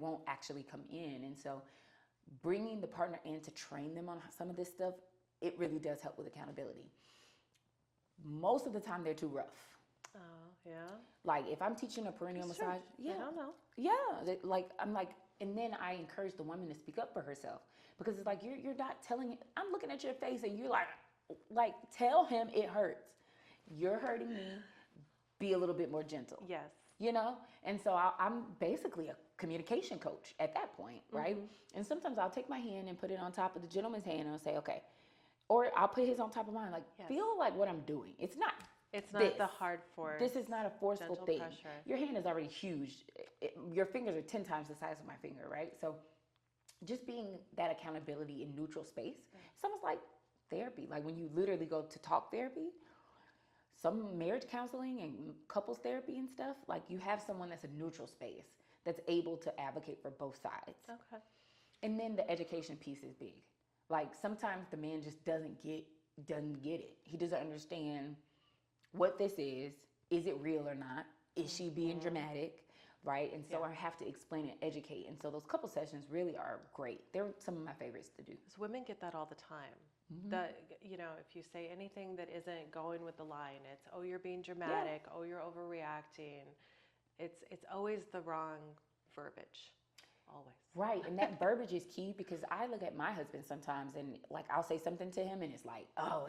won't actually come in. And so bringing the partner in to train them on some of this stuff, it really does help with accountability. Most of the time they're too rough. Oh, yeah. Like if I'm teaching a perineal massage, I don't know. Yeah, like I'm like, and then I encourage the woman to speak up for herself, because it's like you're not telling. I'm looking at your face and you're like tell him it hurts. You're hurting me. Be a little bit more gentle. Yes. You know, and so I'm basically a communication coach at that point, right? And sometimes I'll take my hand and put it on top of the gentleman's hand and I'll say, okay, or I'll put his on top of mine, like feel like what I'm doing. It's not the hard force. This is not a forceful thing. Pressure. Your hand is already huge. Your fingers are 10 times the size of my finger, right? So just being that accountability in neutral space, it's almost like therapy. Like when you literally go to talk therapy, some marriage counseling and couples therapy and stuff, like you have someone that's a neutral space that's able to advocate for both sides. Okay. And then the education piece is big. Like sometimes the man just doesn't get it. He doesn't understand what this is it real or not? Is she being dramatic? Right? And so I have to explain and educate. And so those couple sessions really are great. They're some of my favorites to do. Because women get that all the time. If you say anything that isn't going with the line, it's, oh, you're being dramatic. Oh, you're overreacting. It's always the wrong verbiage. Always. Right. And that verbiage is key, because I look at my husband sometimes and like I'll say something to him and it's like, oh,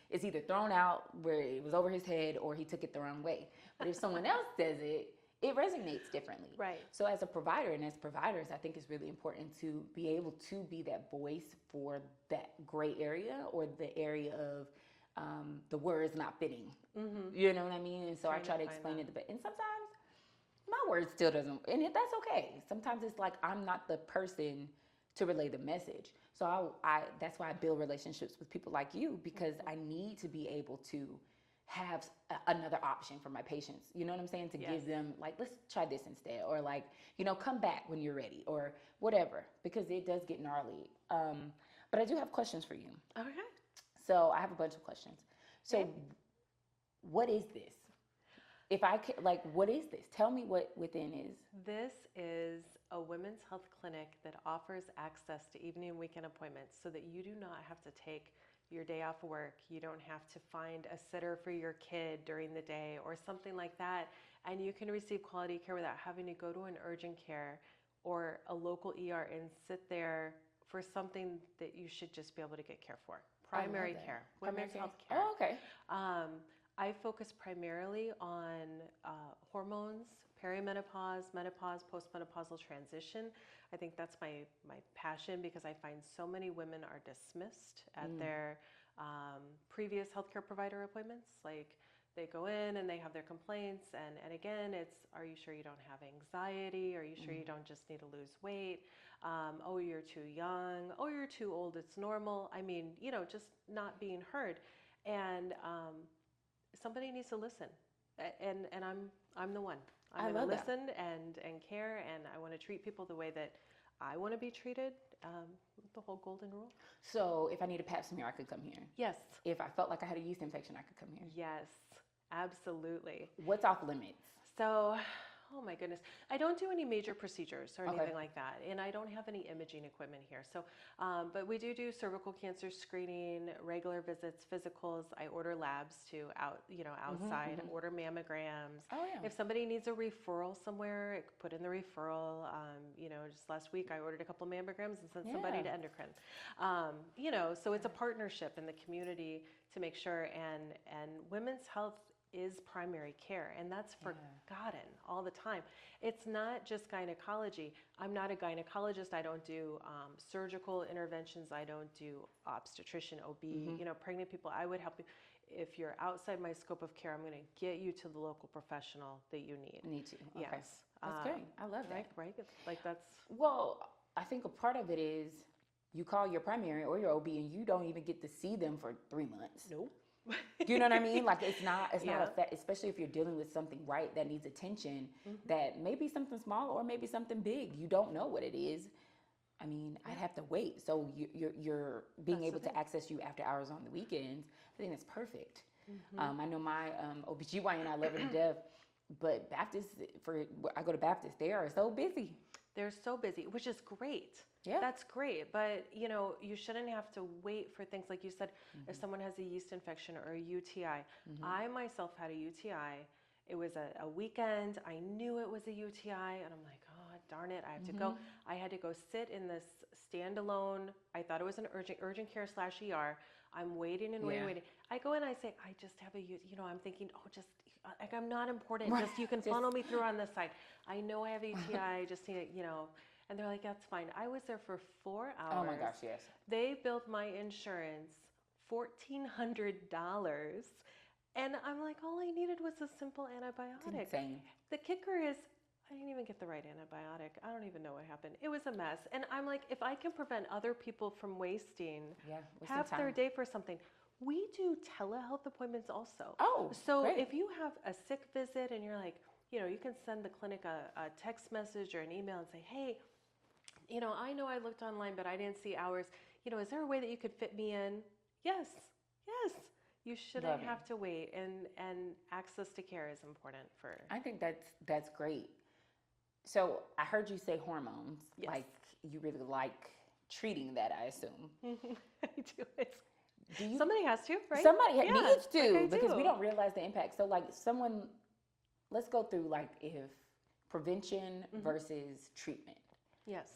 it's either thrown out where it was over his head or he took it the wrong way. But if someone else says it, it resonates differently. Right. So as a provider and as providers, I think it's really important to be able to be that voice for that gray area, or the area of the words not fitting. You know what I mean? And so I try to explain it. And sometimes my word still doesn't, and that's okay. Sometimes it's like I'm not the person to relay the message. So I that's why I build relationships with people like you, because I need to be able to have another option for my patients. You know what I'm saying? To give them like, let's try this instead, or like, come back when you're ready, or whatever, because it does get gnarly. But I do have questions for you. Okay. So I have a bunch of questions. So what is this? If I could, like, what is this? Tell me what Within is. This is a women's health clinic that offers access to evening and weekend appointments so that you do not have to take your day off work. You don't have to find a sitter for your kid during the day or something like that. And you can receive quality care without having to go to an urgent care or a local ER and sit there for something that you should just be able to get care for. Primary care, women's health care. Oh, okay. I focus primarily on hormones, perimenopause, menopause, postmenopausal transition. I think that's my passion, because I find so many women are dismissed at their previous healthcare provider appointments. Like they go in and they have their complaints, and again, it's, are you sure you don't have anxiety? Are you sure you don't just need to lose weight? Oh, you're too young. Oh, you're too old. It's normal. I mean, just not being heard. And somebody needs to listen, and I'm the one. I'm going to listen and care, and I want to treat people the way that I want to be treated. The whole golden rule. So if I need a pap smear, I could come here. Yes. If I felt like I had a yeast infection, I could come here. Yes, absolutely. What's off limits? So, oh my goodness. I don't do any major procedures or anything like that. And I don't have any imaging equipment here. So, but we do cervical cancer screening, regular visits, physicals. I order labs outside, order mammograms. Oh, yeah. If somebody needs a referral somewhere, I could put in the referral. Just last week I ordered a couple mammograms and sent somebody to endocrine. So it's a partnership in the community to make sure, and women's health is primary care, and that's forgotten all the time. It's not just gynecology. I'm not a gynecologist. I don't do surgical interventions. I don't do obstetrician, OB, pregnant people. I would help you. If you're outside my scope of care, I'm going to get you to the local professional that you need. Need to. Okay. Yes. That's great. I love that. Right? Like that's... Well, I think a part of it is you call your primary or your OB and you don't even get to see them for 3 months. Nope. Do you know what I mean? Like it's not a fact, especially if you're dealing with something that needs attention, that may be something small or maybe something big. You don't know what it is. I mean, I'd have to wait. So you're being able to access you after hours on the weekends. I think that's perfect. I know my OBGYN, I love her to death, but Baptist, I go to Baptist, they are so busy. they're so busy, which is great. Yeah. That's great. But, you shouldn't have to wait for things like you said, if someone has a yeast infection or a UTI. I myself had a UTI. It was a weekend. I knew it was a UTI, and I'm like, oh, darn it, I have to go. I had to go sit in this standalone, I thought it was an urgent care / ER. I'm waiting and waiting. I go in, I say, I just have a UTI. I'm thinking, oh, just, like, I'm not important. Just, you can funnel me through on this side. I know I have a UTI. I just need, and they're like, that's fine. I was there for 4 hours. Oh my gosh, yes. They billed my insurance $1,400. And I'm like, all I needed was a simple antibiotic. It's insane. The kicker is, I didn't even get the right antibiotic. I don't even know what happened. It was a mess. And I'm like, if I can prevent other people from wasting half their day for something. We do telehealth appointments also. Oh, so great. If you have a sick visit and you're like, you can send the clinic a text message or an email and say, hey, I know I looked online, but I didn't see hours. Is there a way that you could fit me in? Yes. You shouldn't have to wait, and access to care is important for. I think that's great. So I heard you say hormones. Yes. Like you really like treating that, I assume. I do. Somebody has to, right? Somebody needs to, like because we don't realize the impact. So like let's go through like if prevention versus treatment. Yes.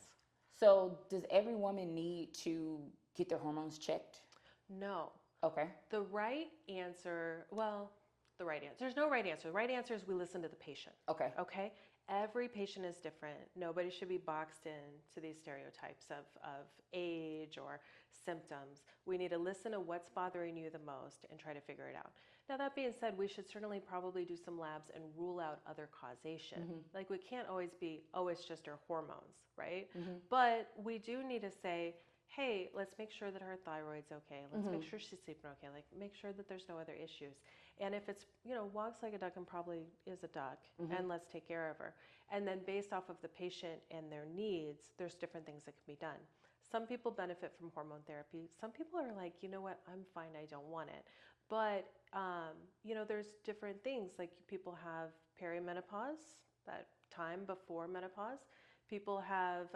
So does every woman need to get their hormones checked? No. Okay. The right answer, there's no right answer. The right answer is we listen to the patient. Okay. Okay? Every patient is different. Nobody should be boxed in to these stereotypes of age or symptoms. We need to listen to what's bothering you the most and try to figure it out. Now, that being said, we should certainly probably do some labs and rule out other causation. Like, we can't always be, it's just her hormones, right? But we do need to say, hey, let's make sure that her thyroid's okay. Let's make sure she's sleeping okay. Like, make sure that there's no other issues. And if it's, walks like a duck and probably is a duck, and let's take care of her. And then based off of the patient and their needs, there's different things that can be done. Some people benefit from hormone therapy. Some people are like, you know what, I'm fine, I don't want it. But, there's different things. Like, people have perimenopause, that time before menopause. People have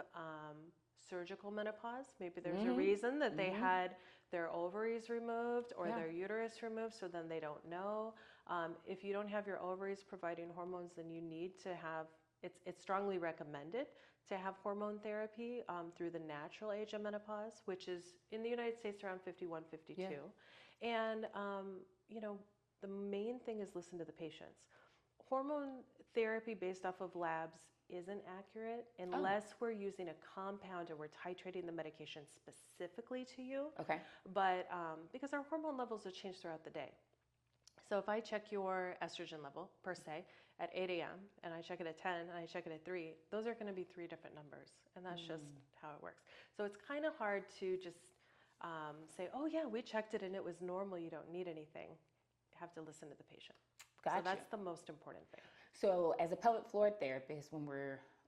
surgical menopause. Maybe there's a reason that they had their ovaries removed or their uterus removed, so then they don't know. If you don't have your ovaries providing hormones, then you need to have, it's strongly recommended to have hormone therapy through the natural age of menopause, which is in the United States around 51, 52. And, the main thing is listen to the patients. Hormone therapy based off of labs isn't accurate unless we're using a compound and we're titrating the medication specifically to you. Okay. But because our hormone levels will change throughout the day. So if I check your estrogen level per se at 8 a.m. and I check it at 10 and I check it at 3, those are going to be 3 different numbers. And that's just how it works. So it's kind of hard to just say, oh yeah, we checked it and it was normal, you don't need anything. You have to listen to the patient. Gotcha. So that's the most important thing. So as a pelvic floor therapist,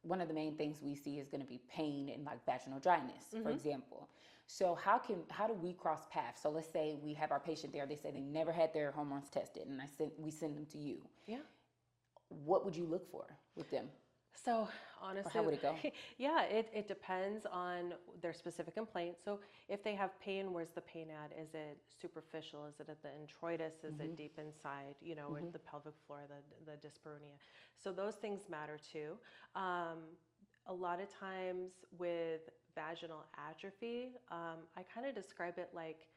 one of the main things we see is going to be pain and like vaginal dryness, for example. So how do we cross paths? So let's say we have our patient there, they say they never had their hormones tested, and we send them to you. Yeah. What would you look for with them? So honestly, Or how would it go? Yeah, it depends on their specific complaint. So if they have pain, where's the pain at? Is it superficial? Is it at the introitus? Is it deep inside, with the pelvic floor, the dyspareunia? So those things matter too. A lot of times with vaginal atrophy, I kind of describe it like,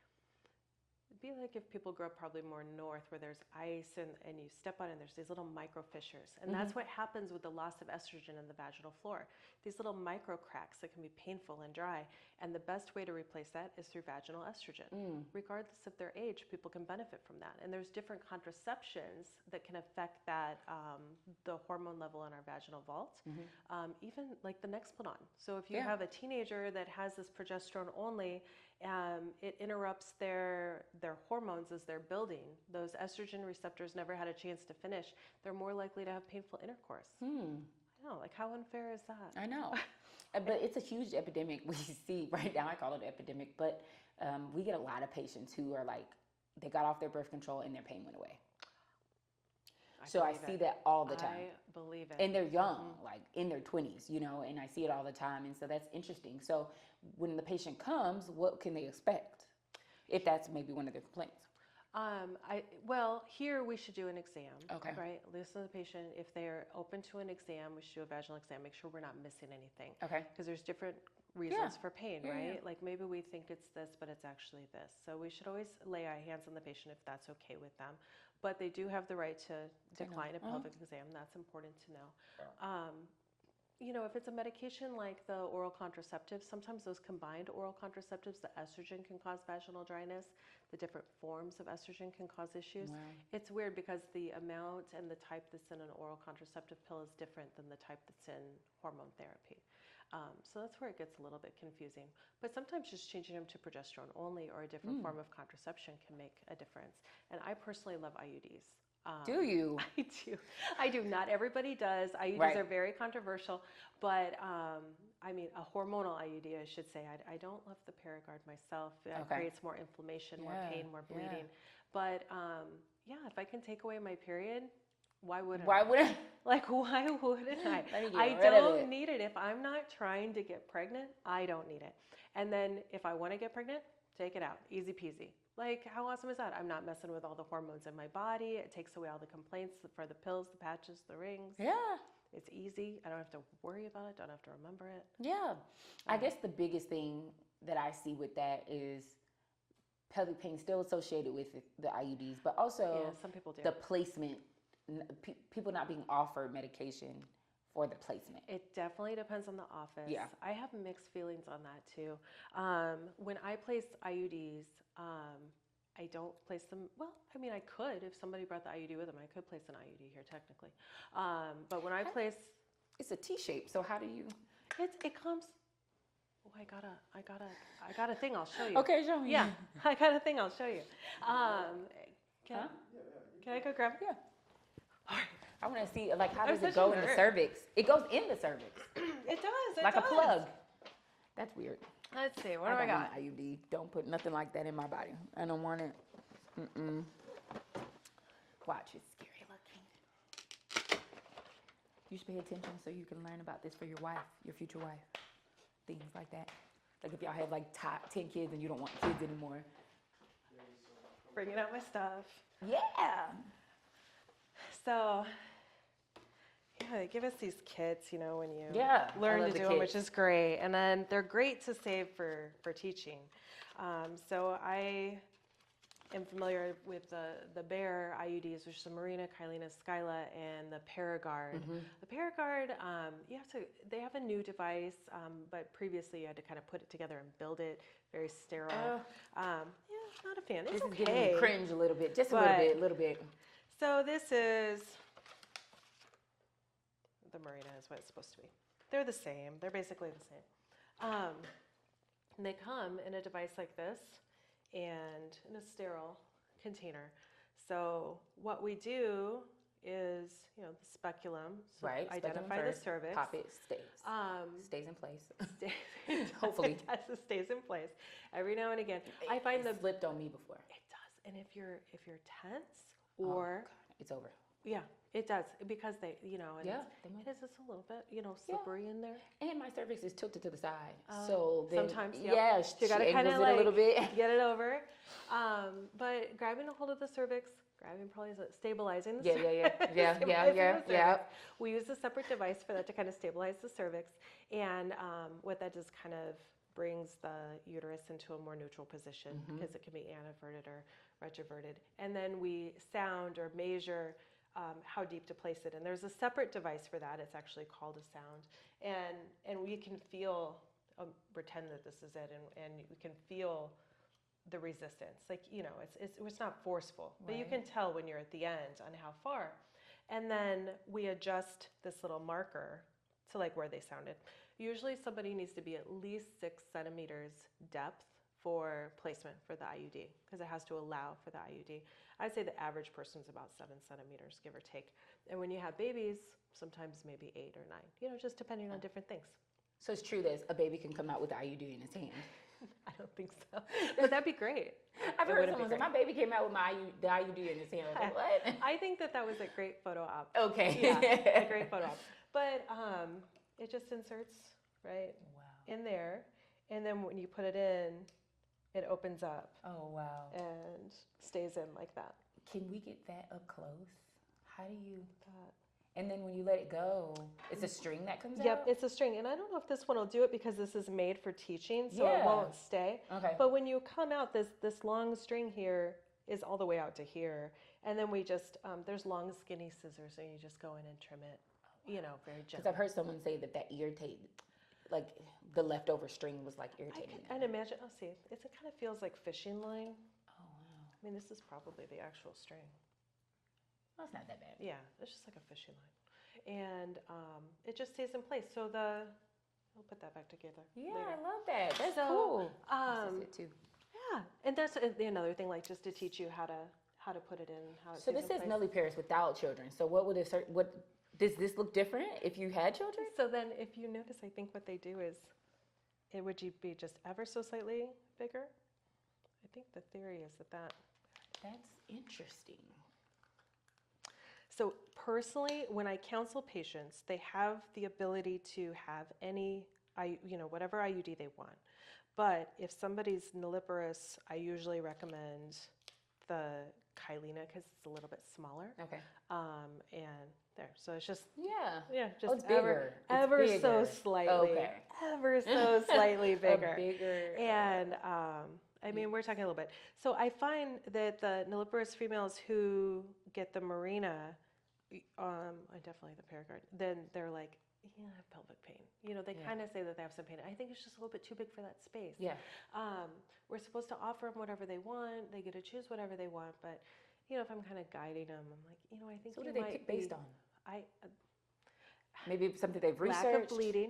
it'd be like if people grew up probably more north where there's ice and you step on it and there's these little micro fissures. And that's what happens with the loss of estrogen in the vaginal floor. These little micro cracks that can be painful and dry. And the best way to replace that is through vaginal estrogen. Regardless of their age, people can benefit from that. And there's different contraceptions that can affect that, the hormone level in our vaginal vault, even like the Nexplanon. So if you have a teenager that has this progesterone only, it interrupts their hormones as they're building. Those estrogen receptors never had a chance to finish. They're more likely to have painful intercourse. I know, like how unfair is that? I know. But it's a huge epidemic we see right now. I call it an epidemic, but we get a lot of patients who are like, they got off their birth control and their pain went away. So I see that all the time. I believe it. And they're young, like in their 20s, you know, and I see it all the time. And so that's interesting. So when the patient comes, what can they expect? If that's maybe one of their complaints. Well, here we should do an exam. Okay. Right? Listen to the patient. If they're open to an exam, we should do a vaginal exam. Make sure we're not missing anything. Okay. Because there's different reasons for pain, Yeah, right? yeah. Like maybe we think it's this, but it's actually this. So we should always lay our hands on the patient if that's okay with them. But they do have the right to decline a pelvic exam. That's important to know. You know, if it's a medication like the oral contraceptives, sometimes those combined oral contraceptives, the estrogen can cause vaginal dryness. The different forms of estrogen can cause issues. Wow. It's weird because the amount and the type that's in an oral contraceptive pill is different than the type that's in hormone therapy. So that's where it gets a little bit confusing. But sometimes just changing them to progesterone only or a different form of contraception can make a difference. And I personally love IUDs. Do you? I do. I do. Not everybody does. IUDs are very controversial, but I mean, a hormonal IUD, I should say. I don't love the Paragard myself. It creates more inflammation, more pain, more bleeding. But yeah, if I can take away my period, why wouldn't I? Like, why wouldn't I? I don't need it. If I'm not trying to get pregnant, I don't need it. And then if I want to get pregnant, take it out. Easy peasy. Like, how awesome is that? I'm not messing with all the hormones in my body. It takes away all the complaints for the pills, the patches, the rings. Yeah. It's easy. I don't have to worry about it. Don't have to remember it. Yeah. I guess the biggest thing that I see with that is pelvic pain still associated with the IUDs, but also some people do. The placement, people not being offered medication for the placement. It definitely depends on the office. Yeah. I have mixed feelings on that too. When I place IUDs, I don't place them. Well, I mean, I could if somebody brought the IUD with them. I could place an IUD here technically. But when I place, it's a T shape. So how do you? It comes. Oh, I got a thing. I'll show you. Okay, show me. Yeah, I got a thing. I'll show you. Can I go grab it? Yeah. All right. I want to see, like, how does it go in the cervix? It goes in the cervix. It does. Like a plug. That's weird. Let's see. What do I got? An IUD. Don't put nothing like that in my body. I don't want it. Watch, it's scary looking. You should pay attention so you can learn about this for your wife, your future wife. Things like that. Like if y'all have like 10 kids and you don't want kids anymore. Bringing out my stuff. Yeah. So, yeah, they give us these kits, you know, when you learn to do them, which is great. And then they're great to save for teaching. So I am familiar with the Bayer IUDs, which is the Mirena, Kylena, Skyla, and the Paragard. The Paragard, they have a new device, but previously you had to kind of put it together and build it, very sterile. Not a fan. It's okay. This is giving me cringe a little bit, just a little bit. So this is the Mirena is what it's supposed to be. They're the same. They're basically the same. And they come in a device like this and in a sterile container. So what we do is, you know, the speculum. So identify the cervix. Pop it, stays in place. Hopefully. Yes, it stays in place. Every now and again. I find it slipped on me before. It does. And if you're tense or it's over. Yeah, it does because they, you know, and it is just a little bit, you know, slippery in there. And my cervix is tilted to the side, so then, sometimes, you gotta kind of like a little bit, get it over. But grabbing a hold of the cervix, probably is stabilizing the cervix. Yeah. We use a separate device for that to kind of stabilize the cervix, and what that does kind of brings the uterus into a more neutral position because it can be anteverted or retroverted, and then we sound or measure how deep to place it. And there's a separate device for that. It's actually called a sound. And we can feel, pretend that this is it, and we can feel the resistance. Like, you know, it's not forceful, but you can tell when you're at the end on how far. And then we adjust this little marker to like where they sounded. Usually somebody needs to be at least 6 centimeters depth for placement for the IUD because it has to allow for the IUD. I'd say the average person's about 7 centimeters, give or take. And when you have babies, sometimes maybe 8 or 9, you know, just depending on different things. So it's true that a baby can come out with the IUD in his hand. I don't think so. But that'd be great. I've It heard wouldn't be someone say, great. my baby came out with the IUD in his hand. I was like, what? I think that was a great photo op. Okay. Yeah, a great photo op. But it just inserts right in there. And then when you put it in, it opens up. Oh, wow. And stays in like that. Can we get that up close? How do you... And then when you let it go, it's a string that comes out? Yep, it's a string. And I don't know if this one will do it because this is made for teaching, so it won't stay. Okay. But when you come out, this long string here is all the way out to here. And then we just, there's long skinny scissors and you just go in and trim it, you know, very gently. Because I've heard someone say that irritated, like the leftover string was like irritating. I can imagine, oh see, it kind of feels like fishing line. Oh, wow. I mean, this is probably the actual string. Well, it's not that bad. Yeah, it's just like a fishing line. And it just stays in place. So I'll put that back together. Yeah, later. I love that. That's So, cool. This is it too. Yeah, and that's another thing, like just to teach you how to put it in, how it So stays this in says place. nulliparous without children. So what would does this look different if you had children? So then if you notice, I think what they do is, it would be just ever so slightly bigger. I think the theory is that. That's interesting. So personally, when I counsel patients, they have the ability to have whatever IUD they want. But if somebody's nulliparous, I usually recommend the Kylena because it's a little bit smaller. Okay. And there, so it's just it's just bigger. ever It's so bigger. slightly, Okay. ever so slightly bigger. Bigger. And I mean, we're talking a little bit. So I find that the nulliparous females who get the Marina, I definitely the Paragard, then they're like, yeah, I have pelvic pain. You know, they kind of say that they have some pain. I think it's just a little bit too big for that space. Yeah. We're supposed to offer them whatever they want. They get to choose whatever they want. But, you know, if I'm kind of guiding them, I'm like, I think So you what do they might pick based on? I Maybe something they've researched? lack of bleeding.